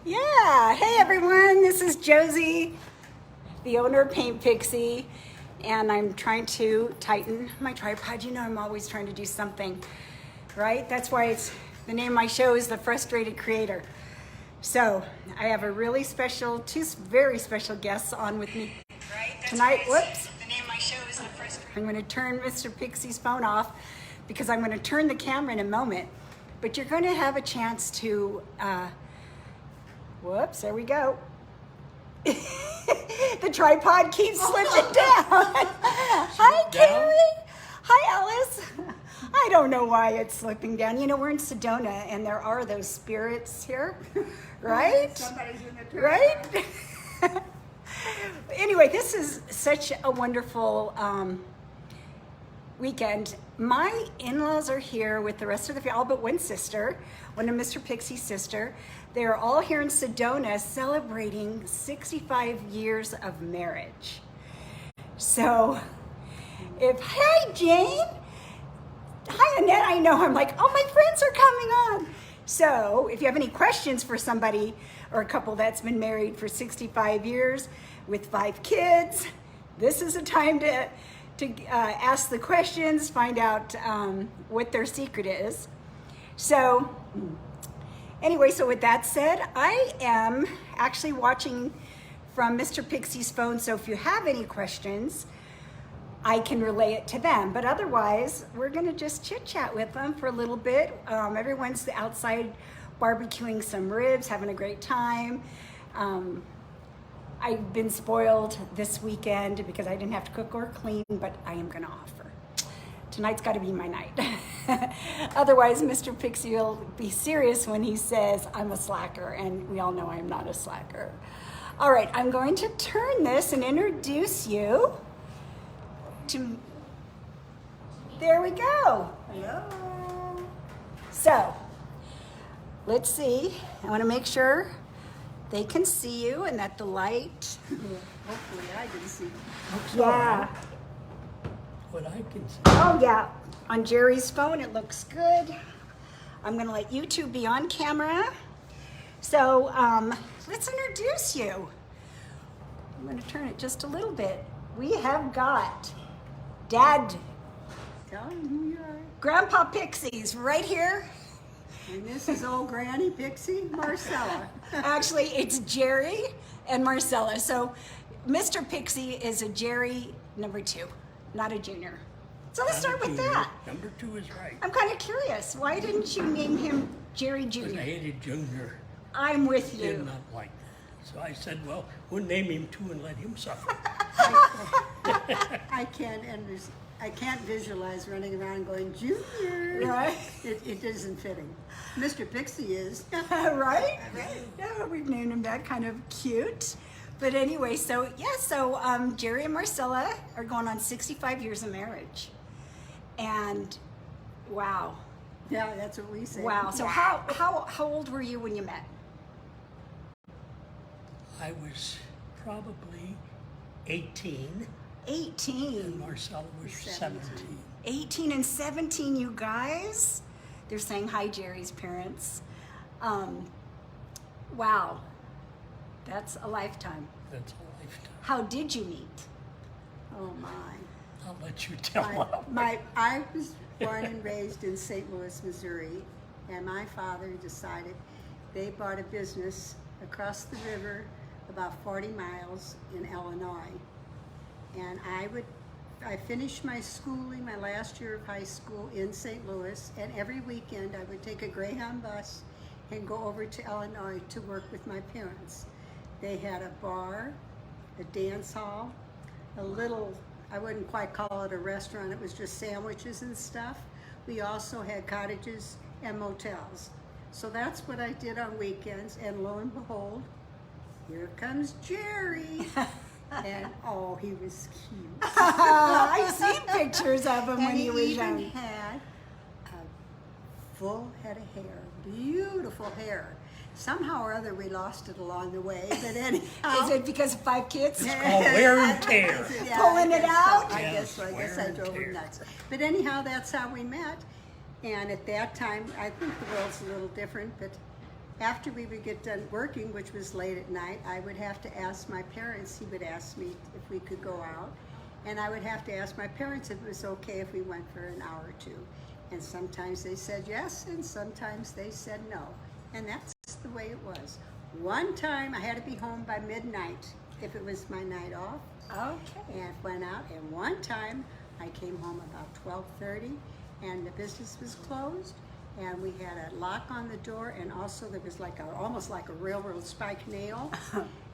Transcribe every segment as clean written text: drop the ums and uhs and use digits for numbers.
Yeah, hey everyone, this is Josie, the owner of Paint Pixie, and I'm trying to tighten my tripod. You know I'm always trying to do something, right? That's why it's the name of my show is The Frustrated Creator. So I have a really special, two very special guests on with me tonight. Whoops. The name of my show is The Frustrated. I'm going to turn Mr. Pixie's phone off because I'm going to turn the camera in a moment, but you're going to have a chance to, whoops, there we go. The tripod keeps slipping down. Hi, Carrie. Hi, Alice. I don't know why it's slipping down. You know, we're in Sedona, and there are those spirits here, right? Somebody's in the right? Anyway, this is such a wonderful weekend. My in-laws are here with the rest of the family, all but one sister, one of Mr. Pixie's sister. They are all here in Sedona celebrating 65 years of marriage. So, hi Jane, hi Annette, I know, I'm like, oh, my friends are coming on. So, if you have any questions for somebody or a couple that's been married for 65 years with 5 kids, this is a time to ask the questions, find out what their secret is. So, anyway, so with that said, I am actually watching from Mr. Pixie's phone, so if you have any questions, I can relay it to them. But otherwise, we're gonna just chit chat with them for a little bit. Everyone's outside barbecuing some ribs, having a great time. I've been spoiled this weekend because I didn't have to cook or clean, but I am gonna offer. Tonight's gotta be my night. Otherwise, Mr. Pixie will be serious when he says I'm a slacker, and we all know I'm not a slacker. All right, I'm going to turn this and introduce you to, there we go. Hello. So, let's see, I wanna make sure they can see you and that the light. Hopefully I can see. Yeah. What I can see. Oh yeah, on Jerry's phone it looks good. I'm gonna let you two be on camera. So let's introduce you. I'm gonna turn it just a little bit. We have got Dad, Tell them who you are. Grandpa Pixie's right here. And this is old Granny Pixie, Marcella. Actually, it's Jerry and Marcella. So Mr. Pixie is a Jerry number 2, not a junior. So let's start with that. Number 2 is right. I'm kind of curious. Why didn't you name him Jerry Because I Jr.? hated Junior. I'm with Did you. not like that. So I said, well, we'll name him 2 and let him suffer. I can't visualize running around going, Junior. Right? It isn't fitting. Mr. Pixie is. Right? Yeah, we've named him that, kind of cute. But anyway, so yeah, Jerry and Marcella are going on 65 years of marriage. And wow. Yeah, that's what we say. Wow. So how old were you when you met? I was probably 18 and 18. Marcella was 17. 18 and 17, you guys. They're saying hi, Jerry's parents. Wow. That's a lifetime. That's a lifetime. How did you meet? Oh my. I'll let you tell them. I was born and raised in St. Louis, Missouri, and my father decided they bought a business across the river about 40 miles in Illinois. And I finished my schooling, my last year of high school in St. Louis, and every weekend I would take a Greyhound bus and go over to Illinois to work with my parents. They had a bar, a dance hall, a little, I wouldn't quite call it a restaurant, it was just sandwiches and stuff. We also had cottages and motels. So that's what I did on weekends, and lo and behold, here comes Jerry. And oh, he was cute. I've seen pictures of him when he was young. He even had a full head of hair, beautiful hair. Somehow or other we lost it along the way, but anyhow. Is it because of 5 kids? It's called wear and tear. Yeah, Pulling it out? I Yes, guess so. I guess I wear and drove tear. him nuts. But anyhow, that's how we met. And at that time, I think the world's a little different, but after we would get done working, which was late at night, I would have to ask my parents. He would ask me if we could go out, and I would have to ask my parents if it was okay if we went for an hour or two. And sometimes they said yes, and sometimes they said no. And that's the way it was. One time I had to be home by midnight if it was my night off. Okay. And went out, and one time I came home about 12:30 and the business was closed, and we had a lock on the door, and also there was like almost like a railroad spike nail,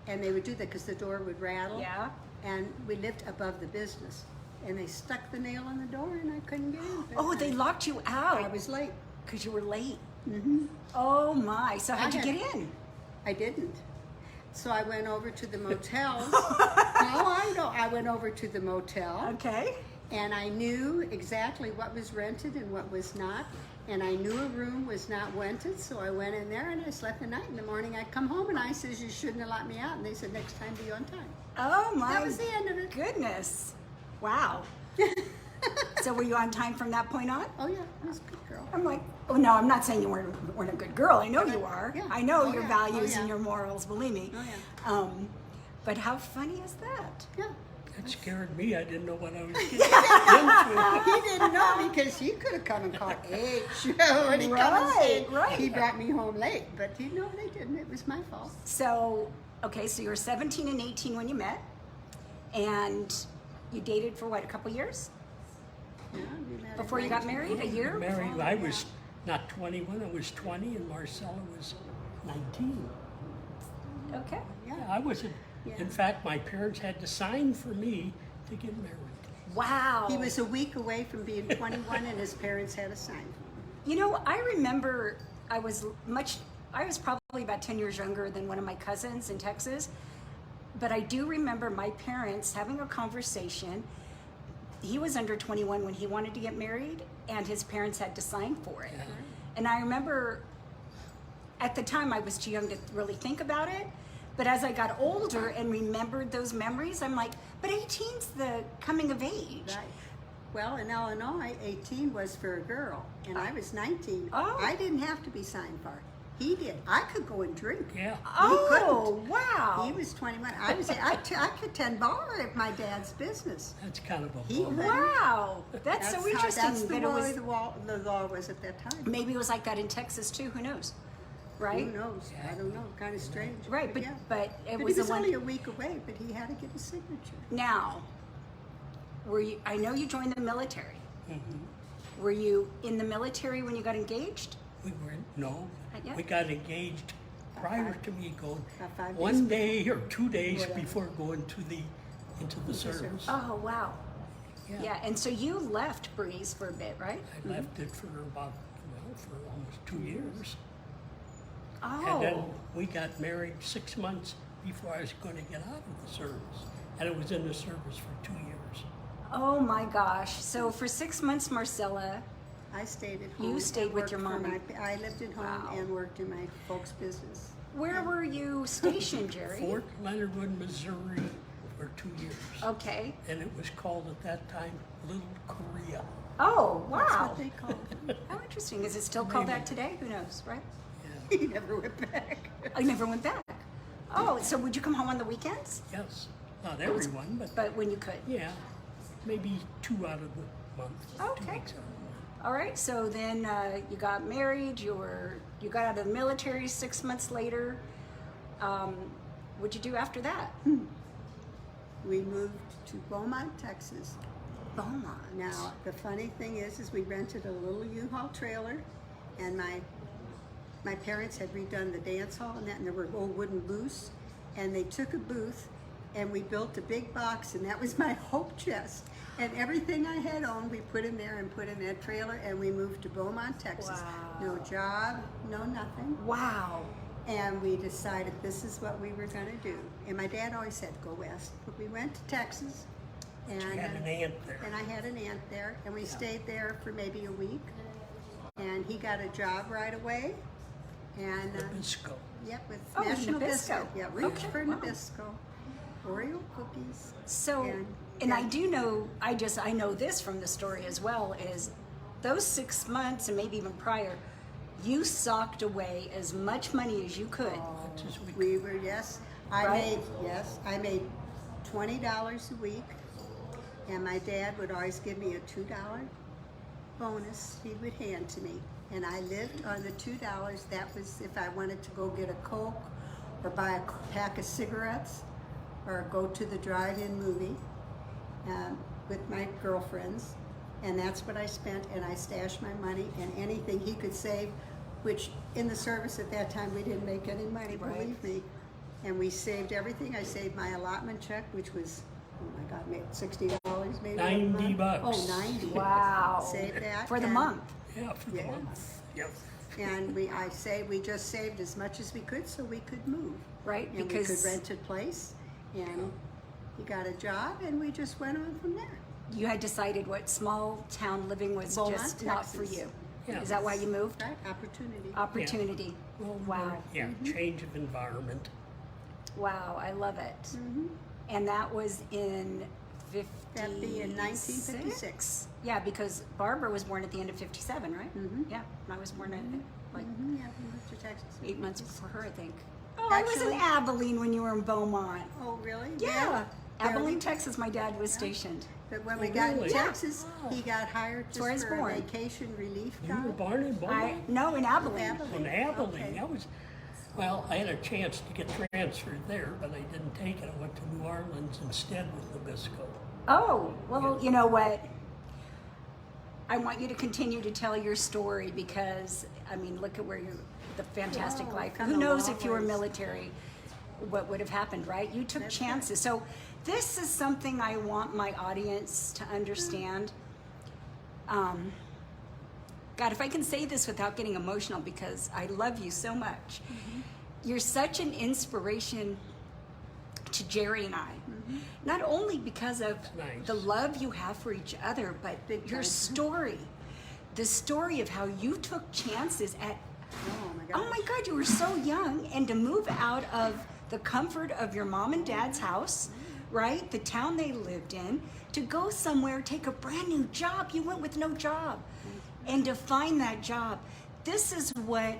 and they would do that because the door would rattle. Yeah. And we lived above the business, and they stuck the nail in the door, and I couldn't get in. Oh, they locked you out I was late. because you were late. Mm-hmm. Oh my! So how'd you I get had- in? I didn't. So I went over to the motel. I know. I went over to the motel. Okay. And I knew exactly what was rented and what was not. And I knew a room was not rented, so I went in there and I slept the night. In the morning I come home and I says, you shouldn't have let me out. And they said, next time be on time. Oh my! That was the end of it. Goodness! Wow. So were you on time from that point on? Oh yeah, I was a good girl. I'm like, oh no, I'm not saying you weren't a good girl. I know you are. Yeah. I know Oh, your yeah. values Oh, yeah. and your morals. Believe me. Oh yeah. But how funny is that? Yeah. That scared me. I didn't know what I was getting into. He didn't know because he could have come and caught H. When he come and said Right. he brought me home late. But you know they didn't. It was my fault. So, okay, so you were 17 and 18 when you met, and you dated for what, a couple years Yeah, we met at before you got 19. married? A year? Married, I was not 21, I was 20, and Marcella was 19. Okay. Yeah, I wasn't. Yeah. In fact, my parents had to sign for me to get married. Wow. He was a week away from being 21, and his parents had a sign. You know, I remember I was probably about 10 years younger than one of my cousins in Texas, but I do remember my parents having a conversation. He was under 21 when he wanted to get married, and his parents had to sign for it. Yeah. And I remember at the time I was too young to really think about it, but as I got older and remembered those memories, I'm like, but 18's the coming of age. Right. Well, in Illinois, 18 was for a girl, and I was 19. Oh. I didn't have to be signed for. He did. I could go and drink. Yeah. Oh, wow. He was 21. I could tend bar at my dad's business. That's kind of a He bummer. Wow. That's so interesting. That's the that it way was, the law was at that time. maybe it was like that in Texas too, who knows? Right? Who knows? I don't know. Kind of strange. Right, but yeah. but it But was he was the one only a week away, but he had to get a signature. now. Were you I know you joined the military. Mhm. Were you in the military when you got engaged? We weren't, no. Not yet? We got engaged prior to me going About 5 days one day or 2 days Whatever. before going into the service. Oh wow. Yeah, and so you left Breeze for a bit, right? I left it for about, for almost 2 years. Oh. And then we got married 6 months before I was going to get out of the service. And I was in the service for 2 years. Oh my gosh. So for 6 months, Marcella, I stayed at You home. stayed and with your worked for mom. I lived at home Wow. and worked in my folks' business. where were you stationed, Jerry? Fort Leonard Wood, Missouri for 2 years. Okay. And it was called at that time Little Korea. Oh, That's wow. what they called it. How interesting. Is it still called that Maybe. today? Who knows, right? Yeah. He never went back. I never went back. Oh, so would you come home on the weekends? Yes. Not everyone, but But when you could. yeah. Maybe 2 out of the month. 2 Okay. weeks out of the month. All right, so then you got married, you got out of the military 6 months later. What'd you do after that? We moved to Beaumont, Texas. Beaumont. Now, the funny thing is we rented a little U-Haul trailer, and my parents had redone the dance hall and that, and there were old wooden booths, and they took a booth, and we built a big box, and that was my hope chest. And everything I had owned, we put in there and put in that trailer, and we moved to Beaumont, Texas. Wow. No job, no nothing. Wow. And we decided this is what we were going to do. And my dad always said, go west. But we went to Texas. And, You had an aunt there. and I had an aunt there. And we stayed there for maybe a week. And he got a job right away. And, Nabisco. yep, with Oh, with National Nabisco. Biscuit. Yeah, reach Okay, for wow. Nabisco. Oreo cookies. So, And- and I yeah. do know, I know this from the story as well, is those 6 months and maybe even prior, you socked away as much money as you could. Much as we We were, yes, Right? I made $20 a week, and my dad would always give me a $2 bonus he would hand to me. And I lived on the $2. That was if I wanted to go get a Coke or buy a pack of cigarettes or go to the drive-in movie with my girlfriends. And that's what I spent, and I stashed my money and anything he could save, which in the service at that time we didn't make any money, Right. believe me. And we saved everything. I saved my allotment check, which was, oh my God, maybe $60 maybe. a 90 month. bucks. Oh, 90. Wow. Saved that. For the and- month. Yeah, for the Yeah. month. Yep. And we just saved as much as we could so we could move. Right, And because- we could rent a place, and he got a job, and we just went on from there. You had decided what small town living was Beaumont, just not for Texas. you. Yeah. Is that why you moved? Right? Opportunity. Opportunity. Well, Wow. yeah, change of environment. Wow, I love it. Mm-hmm. And that was in 56? That'd be in 1956. Yeah, because Barbara was born at the end of 57, right? Mhm. Yeah, and I was born at like Mm-hmm. Yeah, we moved to Texas. 8 months before her, I think. Oh, I was in Actually- Abilene when you were in Beaumont. Oh, really? Yeah, Barely. Abilene, Texas. My dad was stationed. But when we Oh, got really? in Texas, he got hired That's where I was just for born. a vacation relief You were job. born in Beaumont? No, in Abilene. Abilene. In Abilene. Okay. That was, well, I had a chance to get transferred there, but I didn't take it. I went to New Orleans instead with Nabisco. Oh, well, you know what? I want you to continue to tell your story because, I mean, look at where you, the fantastic Wow, life. come Who a knows long if you were ways. military, what would have happened, right? You took That's chances. So this is something I want my audience to understand. God, if I can say this without getting emotional because I love you so much. You're such an inspiration to Jerry and I. Not only because of Nice. the love you have for each other, but Big your time. story. The story of how you took chances at, Oh my God. oh my God, you were so young, and to move out of the comfort of your mom and dad's house, right? The town they lived in, to go somewhere, take a brand new job. You went with no job. And to find that job. This is what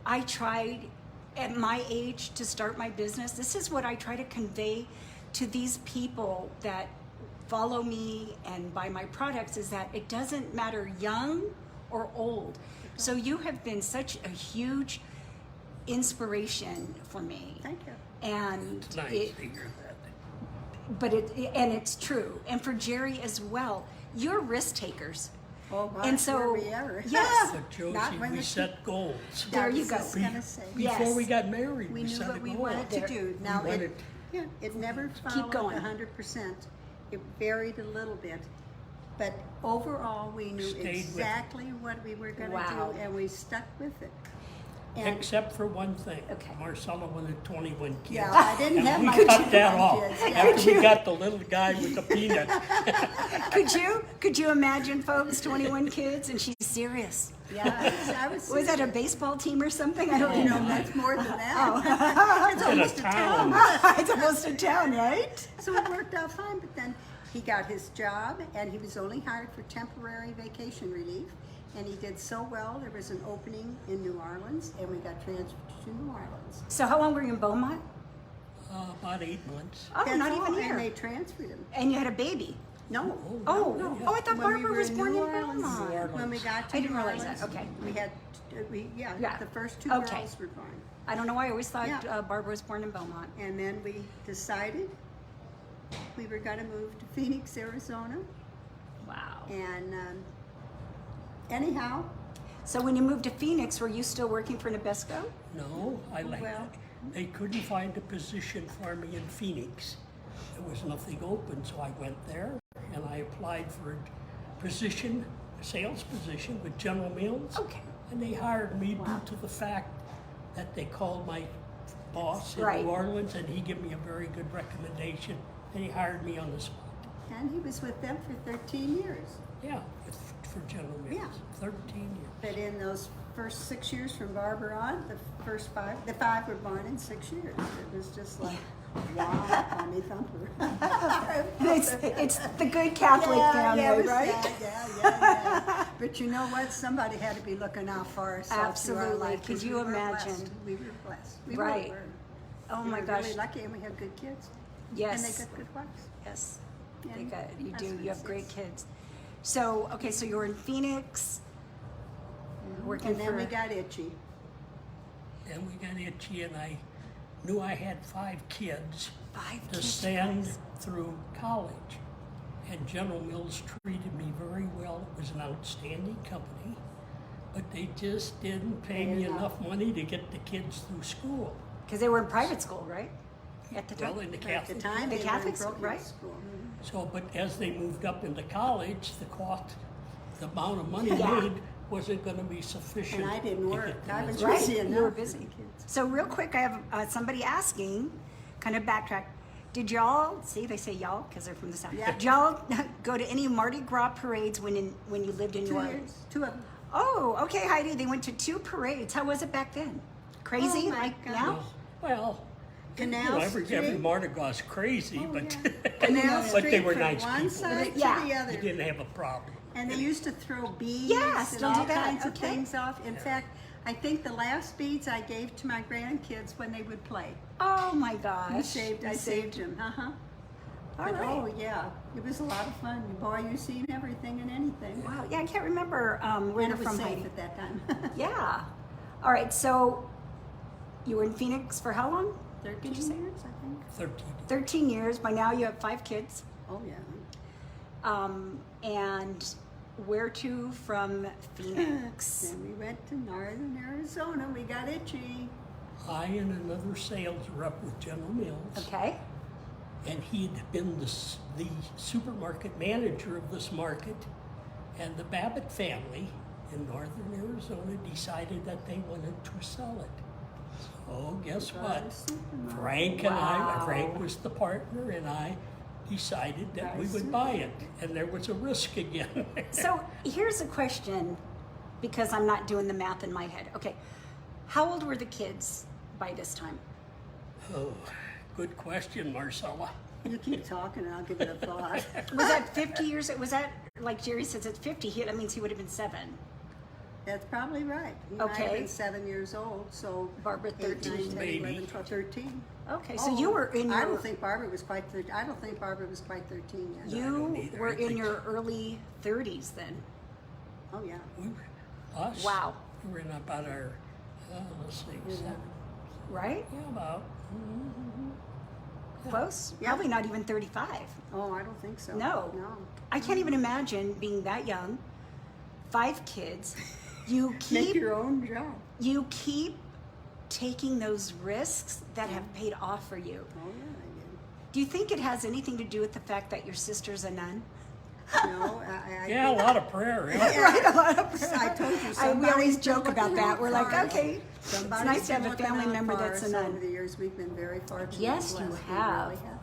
I tried at my age to start my business. This is what I try to convey to these people that follow me and buy my products, is that it doesn't matter young or old. So you have been such a huge inspiration for me. Thank you. And It's nice it, to hear that. but it's true. And for Jerry as well, you're risk takers. Oh my, And so- were we ever? Yes. But Josie, Not when we the- set goals. There you I was go. just gonna say. Yes. Before we got married, We we knew set what a we goal. wanted to There. do. We Now, wanted- it never followed going. 100%. It varied a little bit. But overall, we knew Stayed with it. exactly what we were going to Wow. do, and we stuck with it. And Except for one thing. Okay. Marcella wanted 21 kids. yeah, I didn't And have we my cut that 21 off kids. Yeah. after we got the little guy with the peanut. Could you imagine, folks, 21 kids, and she's serious? Yeah, I was Was that a baseball team or something? I don't You know. know, that's more than that. It's In a almost a town. town. It's almost a town, right? So it worked out fine, but then he got his job, and he was only hired for temporary vacation relief, and he did so well, there was an opening in New Orleans, and we got transferred to New Orleans. So how long were you in Beaumont? About 8 months. Oh, That's not all, even And they here. transferred him. And you had a baby. No. Oh, no. oh, I thought When we Barbara were was in born in New Orleans, Beaumont. When we got to I didn't New realize that. Orleans, Okay. we had, Yeah. the first two Okay. girls were born. I don't know why I always thought Yeah. Barbara was born in Beaumont. And then we decided we were gonna move to Phoenix, Arizona, Wow. and anyhow, So when you moved to Phoenix, were you still working for Nabisco? No, I like Well- it. They couldn't find a position for me in Phoenix. There was nothing open, so I went there and I applied for a position, a sales position with General Mills. Okay. And they hired me due to the fact that they called my boss in Right. New Orleans and he gave me a very good recommendation and he hired me on the spot. and he was with them for 13 years. Yeah, for General Mills. Yeah. 13 years. But in those first 6 years from Barbara on, the five were born in 6 years. It was just like, wow, Tommy Thumper. It's the good Catholic family, it was right? sad, yeah. But you know what? Somebody had to be looking out for us. all through our Absolutely. life, Could 'cause you we were imagine? blessed. We were blessed. We Right. really were. Oh We my were gosh. really lucky, and we had good kids. Yes. And they got good wives. Yes. Yeah, They got, you that's do. what You have it great is. kids. So, okay, so you were in Phoenix, working And then for... we got itchy. And we got itchy, and I knew I had 5 kids 5 to kids, send guys. through college. And General Mills treated me very well. It was an outstanding company, but they just didn't pay me enough money to get the kids through school. Because they were in private school, right? At the time? Well, in the At the Catholic. time, The they Catholics, were in right? school. So, but as they moved up into college, the cost, the amount of money Yeah. made wasn't going to be sufficient. And I didn't to work. get them I in was school. Right, busy you enough were with busy. the kids. So real quick, I have somebody asking, kind of backtrack. Did y'all, see they say y'all because they're from the South. Yeah. Did y'all go to any Mardi Gras parades when you lived in New 2 Orleans? years. 2 of them. Oh, okay, Heidi. They went to 2 parades. How was it back then? Crazy, Oh, my like gosh. now? Well, Canal every Street. Mardi Gras is crazy, Oh, but yeah. Canal but Street they were from nice one people. side Yeah. to the other. You didn't have a problem. And they used to throw beads Yeah, and still all do that. kinds of Okay. things off. In fact, I think the last beads I gave to my grandkids when they would play. Oh my gosh. I saved them. All But, right. oh yeah, it was a lot of fun. Boy, you seen everything and anything. Wow. Yeah, I can't remember where And you're it was from, safe Heidi. at that time. Yeah. All right. So you were in Phoenix for how long? 13 Did you say? years, I think. 13. 13 years. By now you have 5 kids. Oh yeah. And where to from Phoenix? Then we went to northern Arizona. We got itchy. I and another sales rep with General Mills, Okay. and he'd been the supermarket manager of this market, and the Babbitt family in northern Arizona decided that they wanted to sell it. So guess what? Frank and Wow. Frank was the partner, and I decided that we would buy it, and there was a risk again. So here's a question, because I'm not doing the math in my head. Okay. How old were the kids by this time? Oh, good question, Marcella. You keep talking and I'll give it a thought. Was that 50 years? Was that, like Jerry says, it's 50. That means he would have been 7. That's probably right. He might have Okay. been 7 years old, so Barbara, 8, 9, 10, Maybe. 11, 12, 13. Okay, so you were in your... I don't think Barbara was quite 13. I don't think Barbara was quite 13 yet. You either. were I in think- your early 30s then. Oh yeah. Us? Wow. We were in about our, let's see, seven, Right? yeah, about. Close? Yeah. Probably not even 35. Oh, I don't think so. No. No. I can't even imagine being that young, 5 kids. You Make keep your own job. you keep taking those risks that have paid off for you. Oh yeah, I Do you think it has anything to do with the fact that your sister's a nun? did. No, I Yeah, a lot of prayer. Yeah. Right, a lot of I told you. we always somebody's been joke about looking that. out We're for like, us. okay, Somebody's it's nice to been have a looking family out member for that's a us nun. Over the years, we've been very fortunate. Yes, and you blessed. We have. really have.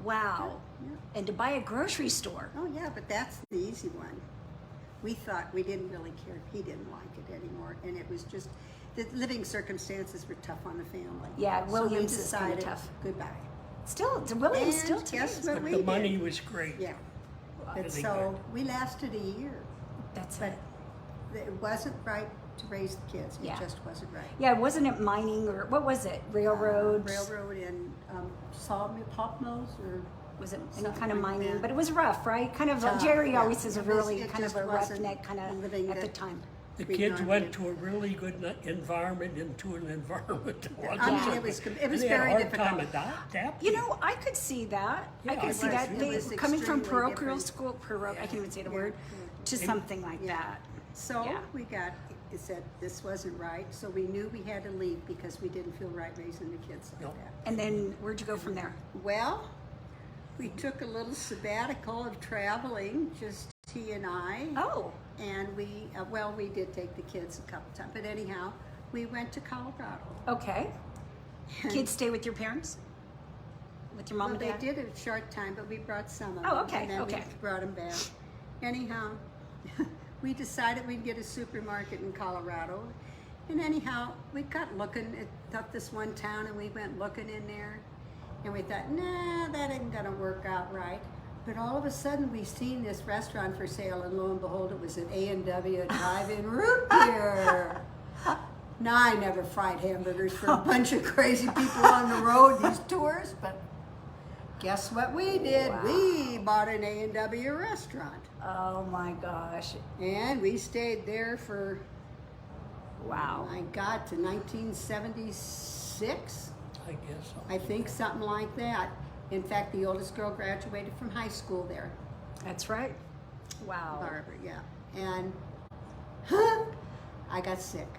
Wow. Yeah. And to buy a grocery store. Oh yeah, but that's the easy one. We thought we didn't really care. He didn't like it anymore, and it was just the living circumstances were tough on the family. Yeah, so Williams we is kinda decided tough. goodbye. Still, Williams And still today. guess what But we the did? money was great. Yeah, and Really so good. we lasted a year, That's but it. it wasn't right to raise the kids. It Yeah. just wasn't right. Yeah, wasn't it mining or what was it? Railroads? Railroad and sawmill, pulp mills, or Was it any something kind of like mining? that. But it was rough, right? Kind of, Tough, Jerry yeah. always says a It was- really it kind of just a wasn't roughneck kind of living at the that- time. The We kids learned went it. to a really good environment into an environment that wasn't. I mean, so it was good. it was And they had very a hard difficult. time adapting. You know, I could see that. I Yeah, could it see was- that. it They, was coming from extremely parochial different. school, I can't even say the Yeah, word, to yeah. something like Yeah. that. So Yeah. we got, it said this wasn't right, so we knew we had to leave because we didn't feel right raising the kids like No. that. And then where'd you go from there? Well, we took a little sabbatical of traveling, just he and I. Oh, And we, we did take the kids a couple times, but anyhow, we went to Colorado. okay. Kids stay with your parents? With your mom Well, and they dad? did a short time, but we brought some of Oh, them. okay, And then okay. we brought them back. Anyhow, we decided we'd get a supermarket in Colorado. And anyhow, we got looking at this one town, and we went looking in there. And we thought, nah, that ain't gonna work out right. But all of a sudden, we seen this restaurant for sale, and lo and behold, it was an A&W drive-in root beer. Now, I never fried hamburgers for a bunch of crazy people on the road, these tours, but guess what we did? Wow. We bought an A&W restaurant. Oh my gosh. And we stayed there for, Wow. I got to 1976, I guess so. I think, something like that. In fact, the oldest girl graduated from high school there, That's right. Wow. Barbara, yeah. And I got sick.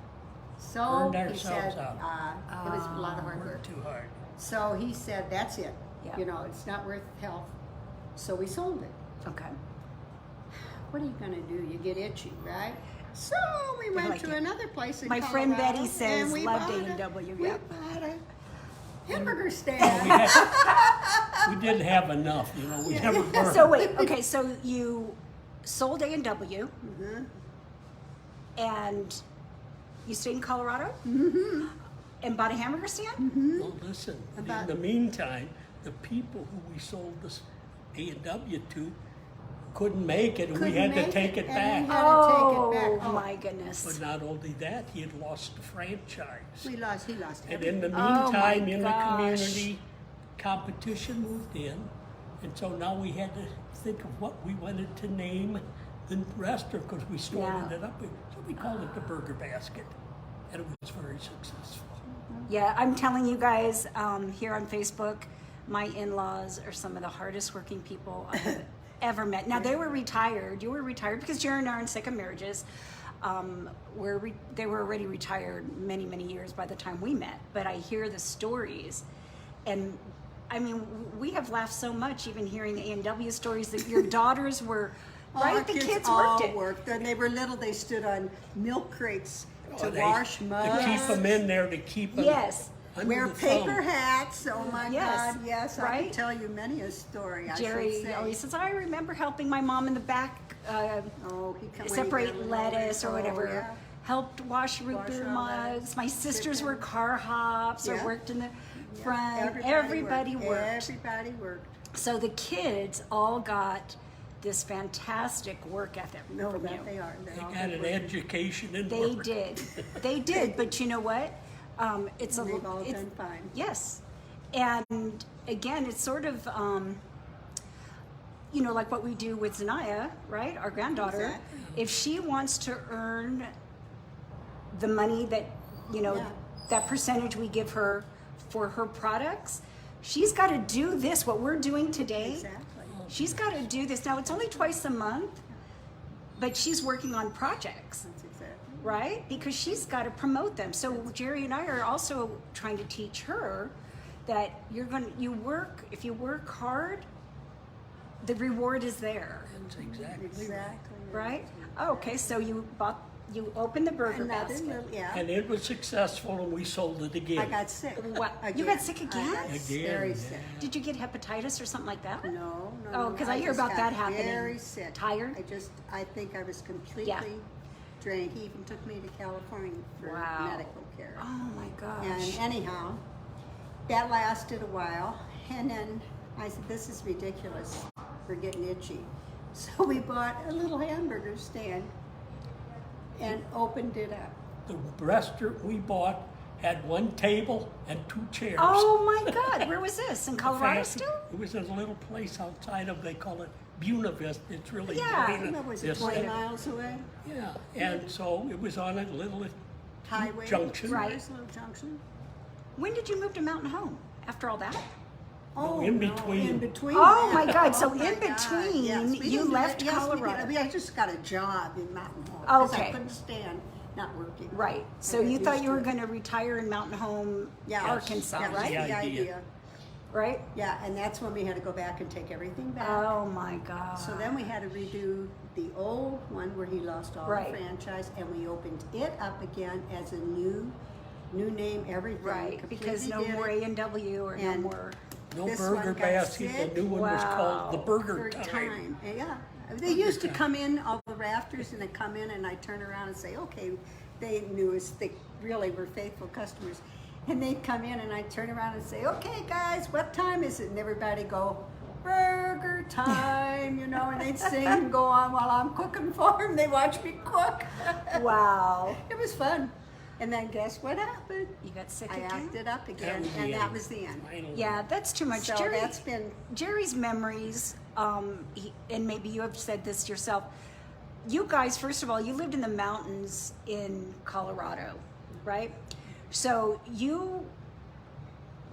So Burned he ourselves said, out. it was a lot of hard work. Worked too hard. So he said, that's it. Yeah. You know, it's not worth health. So we sold it. Okay. What are you gonna do? You get itchy, right? So we went like to it. another place in My Colorado. friend Betty says, and we loved bought A&W, We yep. bought a hamburger stand. We didn't have enough, you know, we never burned. So wait, okay, so you sold A&W Mhm. and you stayed in Colorado Mm-hmm. and bought a hamburger stand? Well, listen, About- in the meantime, the people who we sold this A&W to couldn't make it, and we Couldn't had to make take it, it and back. we had to take it Oh back. Oh. my goodness. But not only that, he had lost the franchise. He lost And everything. in the Oh, my meantime, in the gosh. community, competition moved in, and so now we had to think of what we wanted to name the restaurant because we started Yeah. it up. So we called it the Burger Basket, and it was very successful. Yeah, I'm telling you guys, here on Facebook, my in-laws are some of the hardest working people I have ever met. Now, they were retired. You were retired because Jerry and I are in second marriages. They were already retired many, many years by the time we met. But I hear the stories, and I mean, we have laughed so much even hearing the A&W stories that your daughters were, All right? our The kids kids all worked it. worked. When they were little, they stood on milk crates to They- wash mugs. To keep them in there, to keep them Yes. under Wear the paper thumb. hats. Oh my Yes, God! Yes, I right? could tell you many a story. I should Jerry say. always says, I remember helping my mom in the back Oh, he come separate lettuce or whatever. yeah. Helped wash root Wash beer all that. mugs. My sisters Sit were down. car hops or Yeah. worked in the Yeah, front. Everybody worked. Everybody worked. So the kids all got this fantastic work ethic No, from that you. they are. They're They all got good an workers. education in They work. did. They did. But you know what? It's a They've all it's, done fine. Yes. And again, it's sort of, you know, like what we do with Zanaya, right? Our granddaughter. Exactly. If she wants to earn the money that, you know, Yeah. that percentage we give her for her products, she's got to do this, what we're doing today. Exactly. She's got to do this. Now, it's only twice a month, but she's working on projects. That's exactly. Right? Because she's got to promote them. So Jerry and I are also trying to teach her that if you work hard, the reward is there, That's exactly right. Exactly. right? Oh, okay, so you opened the burger Another basket. little, yeah. And it was successful, and we sold it again. I got sick. What? You got sick again? I got Again, very yeah. sick. Did you get hepatitis or something like that? No. Oh, 'cause I hear just about got that happening. Very sick. Tired? I think I was completely Yeah. drained. He even took me to California for Wow. medical care. Oh my gosh. And anyhow, that lasted a while, and then I said, "This is ridiculous. We're getting itchy." So we bought a little hamburger stand and opened it up. The restaurant we bought had one table and 2 chairs. Oh my God, where was this? In Colorado Fast- still? It was in a little place outside of, they call it Buena Vista. It's really Yeah. Buena What was it, Vista. 20 miles away? Yeah, and so it was on a little Highway. junction. Right. Nice little junction. When did you move to Mountain Home? After all that? Oh, in no, between. In between. Oh, that. my God, so Oh, my in God, between, yes. We you didn't do left that. Yes, we did. Colorado. I mean, I just got a job in Mountain Home. 'cause Okay. I couldn't stand not working. Right. I So got you thought used you were to it. going to retire in Mountain Home, Yeah. Arkansas, That was right? the the idea. idea. Right? Yeah, and that's when we had to go back and take everything back. Oh my God. So then we had to redo the old one where he lost all Right. the franchise, and we opened it up again as a new name, everything. Right, because Completely no did more it. A&W or no And- more. No This burger one got basket. sick. The new one was called the Wow. Burger For Time. Yeah. They used to come in, all the rafters, and they come in, and I turn around and say, okay, they knew us, they really were faithful customers. And they'd come in, and I'd turn around and say, okay, guys, what time is it? And everybody go, burger time, you know, and they'd sing and go on while I'm cooking for them. They watch me cook. Wow. It was fun. And then guess what happened? You got sick I again? acted up again, was the and that end. was the end. Finally. Yeah, that's too much. So Jerry, that's been, Jerry's memories, and maybe you have said this yourself. You guys, first of all, you lived in the mountains in Colorado, right? So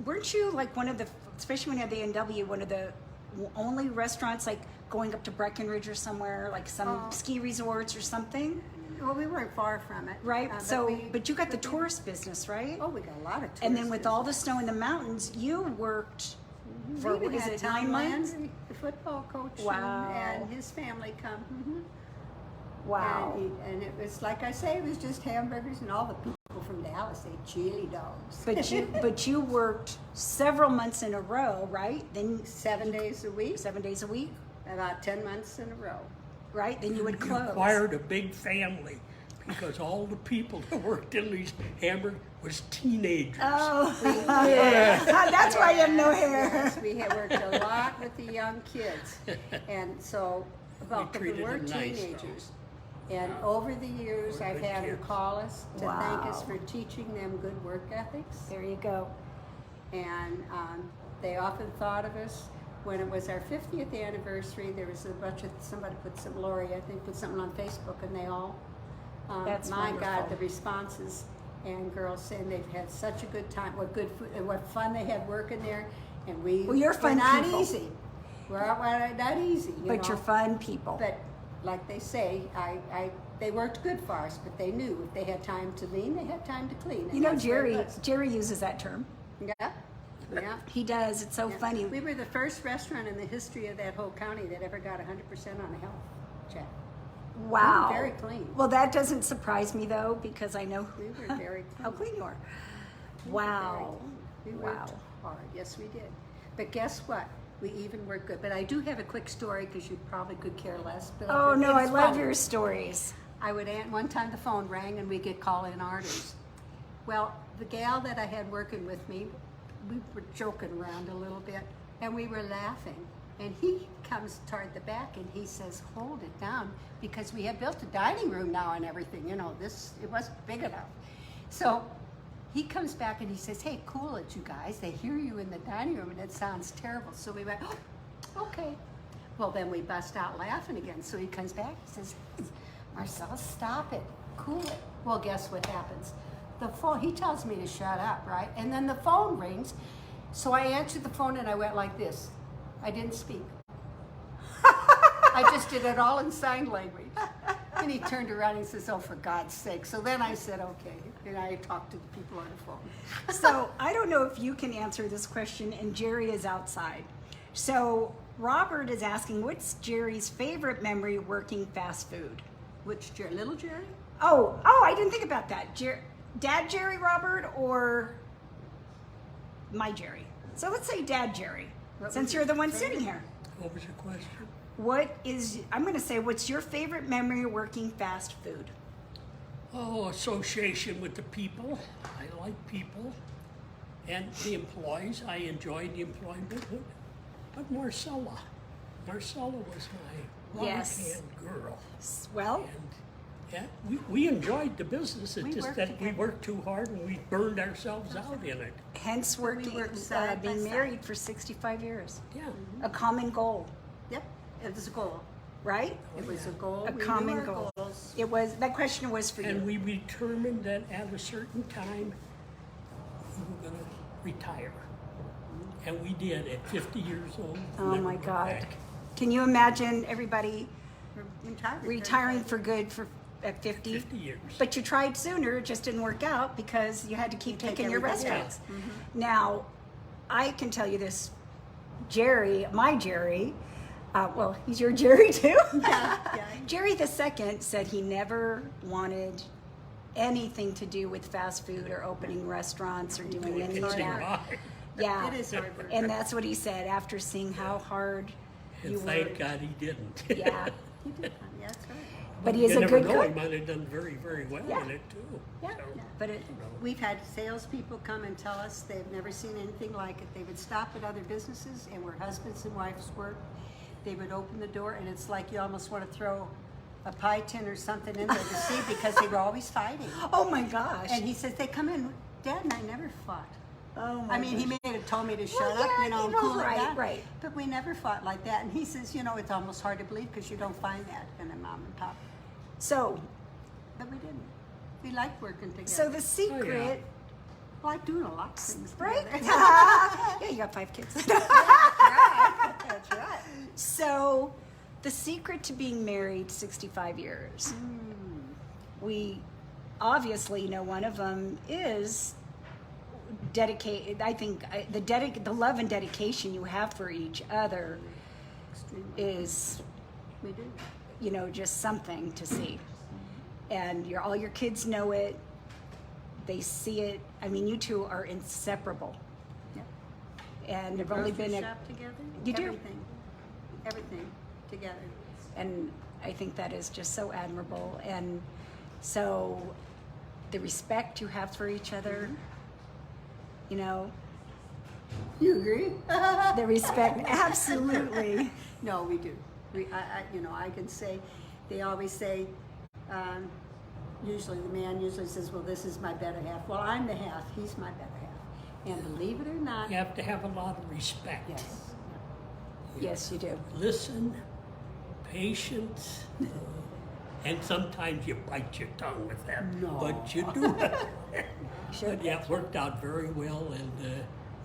weren't you like one of the, especially when you had the A&W, one of the only restaurants like going up to Breckenridge or somewhere, like some ski resorts or something, well, we weren't far from it. right? But you got the we- tourist business, right? Oh, we got a lot of tourists. And then with all the snow in the mountains, you worked for, we even what is had it, Tom 9 months? Landry, the football coach, Wow. and his family come. Wow. And it was, like I say, it was just hamburgers, and all the people from Dallas ate chili dogs. But you worked several months in a row, right? Then 7 days a week, 7 days a week, about 10 months in a row. right? Then you would You close. acquired a big family because all the people that worked in these hamburgers was teenagers. Oh, that's why you have no hair. Yes, we had worked a lot with the young kids, and so about We them treated were them nice, teenagers. And over the years, They were I've good had them kids. call us to thank us Wow. for teaching them good work ethics. There you go. And they often thought of us when it was our 50th anniversary. There was a bunch of, somebody put some, Lori I think put something on Facebook, and they all, That's my God, wonderful. the responses, and girls saying they've had such a good time, what good food, and what fun they had working there. And Well, you're fun we're not people. easy. We're not easy, you But know. you're fun people. But like they say, they worked good for us, but they knew if they had time to lean, they had time to clean. and You know, that's where it Jerry was. Jerry uses that term. Yeah, yeah. He does. It's so Yeah. funny. We were the first restaurant in the history of that whole county that ever got 100% on a health check. Wow. We were very clean. Well, that doesn't surprise me though, because I know We were very clean. how clean you are. We were very Wow. clean. We worked Wow. hard. Yes, we did. But guess what? We even worked good. But I do have a quick story because you probably could care less. But Oh no, I it's love funny. your stories. I would one time the phone rang and we get call-in orders. Well, the gal that I had working with me, we were joking around a little bit, and we were laughing. And he comes toward the back and he says, "Hold it down, because we have built a dining room now and everything. You know, it wasn't big enough." So he comes back and he says, "Hey, cool it, you guys. They hear you in the dining room and it sounds terrible." So we went, "Oh, okay." Well, then we bust out laughing again. So he comes back, he says, "Marcella, stop it, cool it." Well, guess what happens? The phone, he tells me to shut up, right? And then the phone rings. So I answered the phone and I went like this. I didn't speak. I just did it all in sign language. And he turned around and he says, "Oh, for God's sake." So then I said, "Okay." And I talked to the people on the phone. So I don't know if you can answer this question, and Jerry is outside. So Robert is asking, what's Jerry's favorite memory working fast food? Which Jerry? Little Jerry? Oh, I didn't think about that. Dad Jerry, Robert, or my Jerry? So let's say Dad Jerry, What since was you're the your one favorite? sitting here. What was your question? I'm going to say, what's your favorite memory working fast food? Oh, association with the people. I like people. And the employees. I enjoyed the employment. But Marcella was my Yes. right-hand girl. Well, And yeah, we enjoyed the business. It's We just worked that we together. worked too hard and we burned ourselves out in it. hence working, worked side by being side. married for 65 years. Yeah. A common goal, Yep, it was a goal. right? It was a goal. A We knew common our goal. goals. It was, that question was for And you. we determined that at a certain time we were going to retire. And we did at 50 years old. Oh never my looked God. back. Can you imagine everybody Retired. retiring for good at 50? 50 years. But you tried sooner, it just didn't work out because you had to keep You take taking your everything restaurants. else. Now, I can tell you this, Jerry, my Jerry, well, he's your Jerry too. Yeah. Jerry the second said he never wanted anything to do with fast food or opening restaurants or doing any of It's that. hard. Yeah, It is hard work. and that's what he said after seeing how hard And you thank worked. God he didn't. Yeah. You did, yeah, that's right. But he is you a never good know, cook. he might have done very, very well Yeah. in it too. Yeah. So, But it, you know. we've had salespeople come and tell us they've never seen anything like it. They would stop at other businesses and where husbands and wives work, they would open the door and it's like you almost want to throw a pie tin or something in there to see because they were always fighting. Oh my gosh. And he says, they come in, Dad and I never fought. Oh my I mean, he may have told me to shut Well, up, yeah, you know, and well, cool right, it down. right. But we never fought like that. And he says, you know, it's almost hard to believe because you don't find that in a mom and pop. So, But we didn't. We liked working together. so the secret, I like doing a lot of things right? together. Yeah, you got 5 kids. That's right. That's right. So, the secret to being married 65 years, we obviously know one of them is dedicated. I think the love and dedication you have for each other Extremely. is, We do. you know, just something to see. And all your kids know it. They see it. I mean, you two are inseparable. Yep. And We have only grocery been shop together. You do? Everything. Everything together. and I think that is just so admirable. And so the respect you have for each other, you know, You agree? the respect, absolutely. No, we do. You know, I can say, they always say, usually the man usually says, well, this is my better half. Well, I'm the half, he's my better half. And believe it or not, You have to have a lot of respect. yes. Yes, you do. Listen, patience, and sometimes you bite your tongue with that. No. But you do it. Sure. But yeah, it worked out very well, and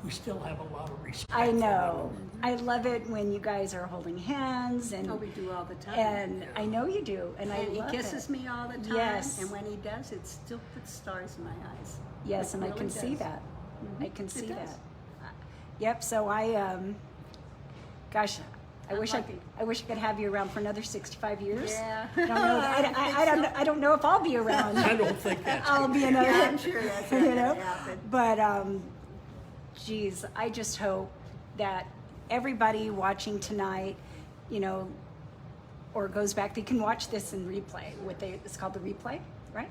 we still have a lot of respect. I for one know. another. I love it when you guys are holding hands, and Oh, we do all the time. and I know you do, and I And he love kisses it. me all the time. Yes. And when he does, it still puts stars in my eyes. Yes, It and I really can see does. that. I can It see does. that. Yep. So gosh, I I'm wish lucky. I wish I could have you around for another 65 years. Yeah. I don't know. I don't know if I'll be around. I don't think that's I'll be another. Yeah, I'm sure that's not you gonna know. happen. But geez, I just hope that everybody watching tonight, you know, or goes back, they can watch this in replay. It's called the replay, right?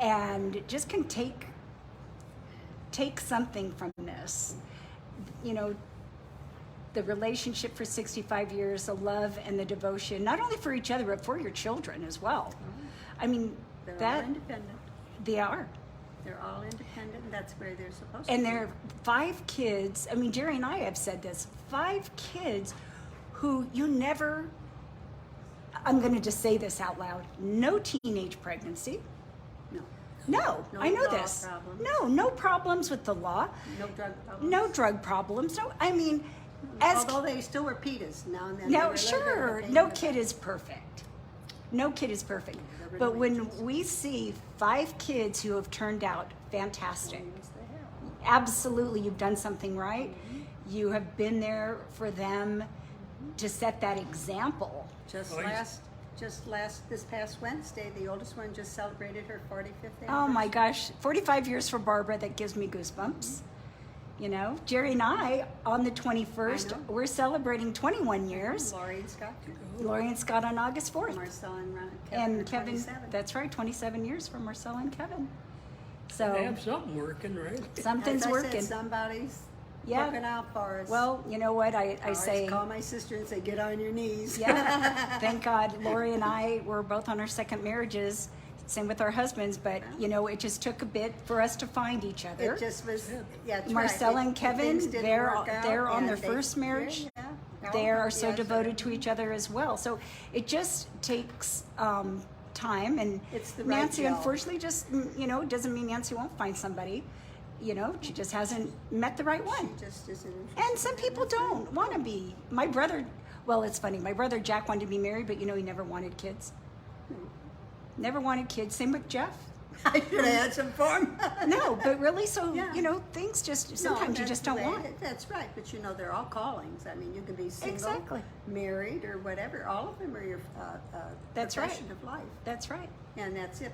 And just can take something from this. You know, the relationship for 65 years, the love and the devotion, not only for each other, but for your children as well. I mean, They're all that independent. they are. They're all independent, and that's where they're supposed to And be. there are 5 kids. I mean, Jerry and I have said this, 5 kids who you never, I'm going to just say this out loud, no teenage pregnancy. No. No, No I know law this. problems. No problems with the law. No drug problems. No drug problems. No, I mean, as Although they still were PETAs now and then. they no, were a little bit of a sure, pain no in the kid butt. is perfect. No kid is perfect. They're But when religions. we see 5 kids who have turned out fantastic, Yes, they have. absolutely, you've done something right. You have been there for them to set that example. Just Oh, he's- this past Wednesday, the oldest one just celebrated her 45th anniversary. Oh my gosh, 45 years for Barbara, that gives me goosebumps. You know, Jerry and I, on the 21st, I know. we're celebrating 21 years. Lori and Scott too. Lori and Scott on August 4th. Marcel and Kevin. And are Kevin, 27. that's right, 27 years for Marcel and Kevin. They So have something working, right? something's As I working. Said, somebody's Yeah. looking out for us. Well, you know what, I always say, call my sister and say, get on your knees. yeah, thank God Lori and I were both on our second marriages, same with our husbands, but you know, it just took a bit for us to find each other. It just was, yeah. that's Marcel right. and Kevin, things didn't they're work out, on and their they- first marriage. Yeah, yeah. They are so Yes, devoted to each other as well. So it just takes time. And It's the right Nancy, gel. unfortunately, just, you know, doesn't mean Nancy won't find somebody. You know, she just hasn't met the right one. She just isn't interested. And some people don't want to be. My brother, well, it's funny. My brother Jack wanted to be married, but you know, he never wanted kids. Never wanted kids. Same with Jeff. I should have had some for him. No, but really, so, Yeah. you know, things just, No, sometimes you that's just the don't way want. it- That's right, but you know, they're all callings. I mean, you can be single, Exactly. married, or whatever. All of them are your That's right. profession of life. That's right. And that's it.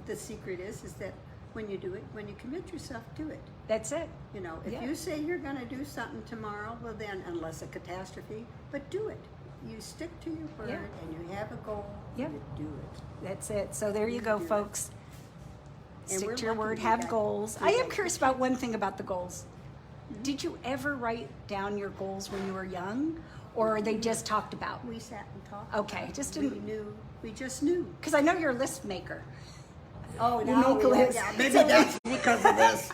The secret is that when you do it, when you commit yourself, do it. That's it. You know, if Yeah. you say you're going to do something tomorrow, well then, unless a catastrophe, but do it. you stick to your word Yeah. and you have a goal, Yeah. you do it. That's it. So there you go, do it. folks. And Stick we're to your lucky word, we have got goals. two I am young curious about one thing about the goals. Did you ever write down your goals when you were young, or are they just talked about? We sat and talked. Okay, about it. just we didn't- knew. We just knew. Because I know you're a list maker. Oh, You now make we are. lists. Yeah, maybe So- that's because of this.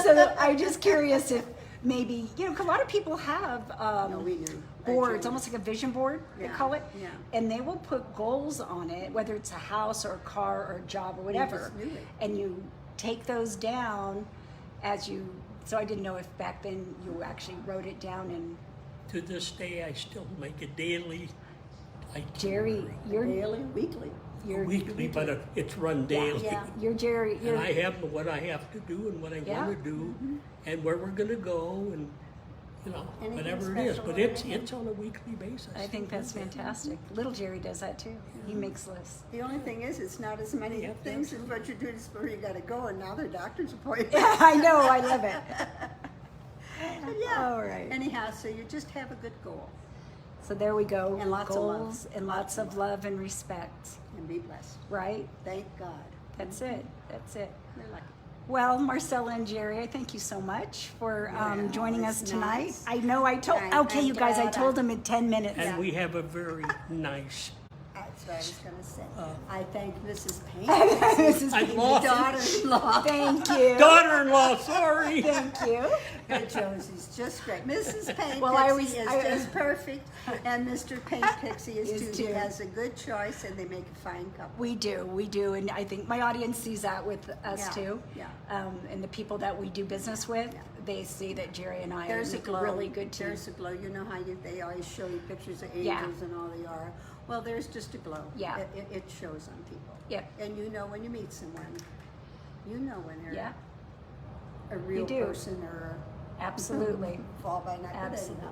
So I'm just curious if maybe, 'cause a lot of people have No, we knew. boards, almost like a vision board, they Yeah, call it. yeah. And they will put goals on it, whether it's a house or a car or a job or whatever. just knew it. And you take those down as you, so I didn't know if back then you actually wrote it down and To this day, I still make a daily Jerry, itinerary. you're, Daily, weekly. you're, Weekly, but it's run daily. Yeah. you're Jerry, And you're, I have what I have to do and what I Yeah. want to do, and where we're going to go, and Anything whatever it is. special But or it's anything? on a weekly basis. I think that's fantastic. Little Jerry does that too. He makes lists. The only thing is, it's not as many Yep, things as what you're doing where you got to go, and now they're doctor's appointments. I know, I love it. But yeah. All right. Anyhow, so you just have a good goal So there we go. And lots of love. Goals and lots of love and respect, and be blessed. right? Thank God. That's it. That's it. We're lucky. Well, Marcella and Jerry, I thank you so much for Yeah, joining us it's tonight. nice. I know I told, I'm okay, you guys, I glad told I- them in 10 minutes. And we have a very nice. That's what I was going to say. I thank Mrs. Payne, This is I lost it. daughter-in-law. Thank you. Daughter-in-law, sorry. Thank you. But Josie's just great. Mrs. Payne Well, I Pixie is always- just perfect, and Mr. Payne Pixie is Is too. He too. has a good choice, and they make a fine couple. We do, and I think my audience sees that with us Yeah, too. yeah. And the people that we do business with, Yeah. they see that Jerry and I There's a make glow. a really good team. There's a glow. You know how they always show you pictures of angels Yeah. and all they are. Well, there's just a glow. Yeah. It shows on people. Yep. And you know when you meet someone, you know when they're Yeah, a real do. person or absolutely. fall by night. Absolutely.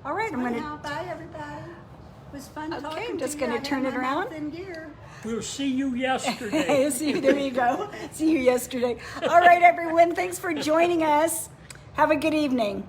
All right, I'm Anyhow, gonna, bye everybody. It was fun Okay, talking I'm just to you. gonna I turn had it my around. mouth in gear. We'll see you yesterday. see, there you go. See you yesterday. All right, everyone, thanks for joining us. Have a good evening.